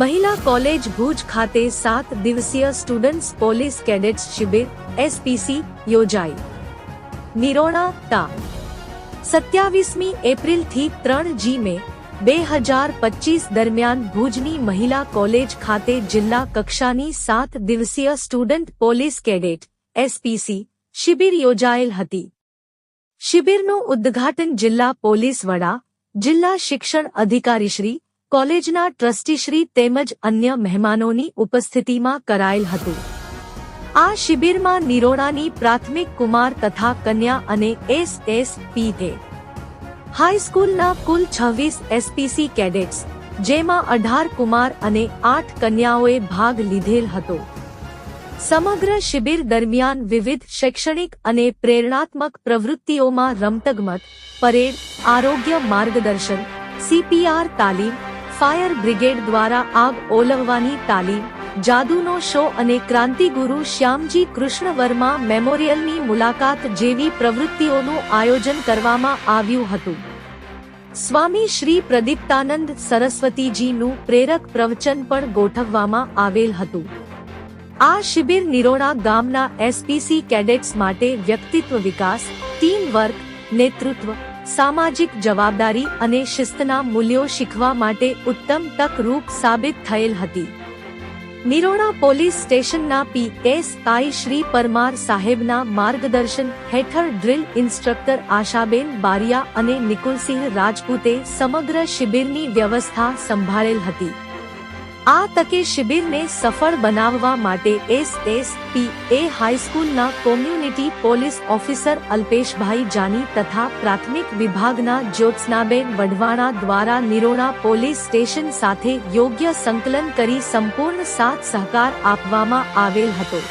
મહિલા કોલેજ ભુજ ખાતે 7 દિવસીય સ્ટુડન્ટ્સ પોલીસ કેડેટ્સ શિબિર એસપીસી યોજાઈ। નિરોણા તા 27મી એપ્રિલ થી 3 મે 2025 દરમિયાન ભુજની મહિલા કોલેજ ખાતે જિલ્લા કક્ષાની 7 દિવસીય સ્ટુડન્ટ પોલીસ કેડેટ એસપીસી શિબિર યોજાયેલ હતી। શિબિરનું ઉદ્ઘાટન જિલ્લા પોલીસ વડા, જિલ્લા શિક્ષણ અધિકારીશ્રી, કોલેજના ટ્રસ્ટીશ્રી તેમજ અન્ય મહેમાનોની ઉપસ્થિતિમાં કરાયેલ હતું। આ શિબિરમાં નિરોણાની પ્રાથમિક કુમાર તથા કન્યા અને એસએસપી હાઈસ્કૂલના કુલ 26 એસપીસી કેડેટ્સ, જેમાં 18 કુમાર અને 8 કન્યાઓએ ભાગ લીધેલ હતો। સમગ્ર શિબિર દરમિયાન વિવિધ શૈક્ષણિક અને પ્રેરણાત્મક પ્રવૃત્તિઓમાં રમતગમત, પરેડ, આરોગ્ય માર્ગદર્શન, સીપીઆર તાલીમ, ફાયર બ્રિગેડ દ્વારા આગ ઓલવવાની તાલીમ, જાદુનો શો અને ક્રાંતિગુરુ શ્યામજી કૃષ્ણ વર્મા મેમોરિયલની મુલાકાત જેવી પ્રવૃત્તિઓનું આયોજન કરવામાં આવ્યું હતું। સ્વામી શ્રી પ્રદીપ્તાનંદ સરસ્વતીજીનું પ્રેરક પ્રવચન પણ ગોઠવવામાં આવેલ હતું। આ શિબિર નિરોણા ગામના એસપીસી કેડેટ્સ માટે વ્યક્તિત્વ વિકાસ, ટીમ વર્ક, નેતૃત્વ, સામાજિક જવાબદારી અને શિસ્તના મૂલ્યો શીખવા માટે ઉત્તમ તક રૂપ સાબિત થયેલ હતી। નિરોણા પોલીસ સ્ટેશનના પીએસઆઈ શ્રી પરમાર સાહેબના માર્ગદર્શન હેઠળ ડ્રીલ ઇન્સ્ટ્રક્ટર આશાબેન બારિયા અને નિકુલસિંહ રાજપૂતે સમગ્ર શિબિરની વ્યવસ્થા સંભાળેલ હતી। આ તકે શિબિરને સફળ બનાવવા માટે એસએસપી હાઈસ્કૂલના કોમ્યુનિટી પોલીસ ઓફિસર અલ્પેશભાઈ જાની તથા પ્રાથમિક વિભાગના જ્યોત્સનાબેન વઢવાણા દ્વારા નિરોણા પોલીસ સ્ટેશન સાથે યોગ્ય સંકલન કરી સંપૂર્ણ સાથ સહકાર આપવામાં આવેલ હતો।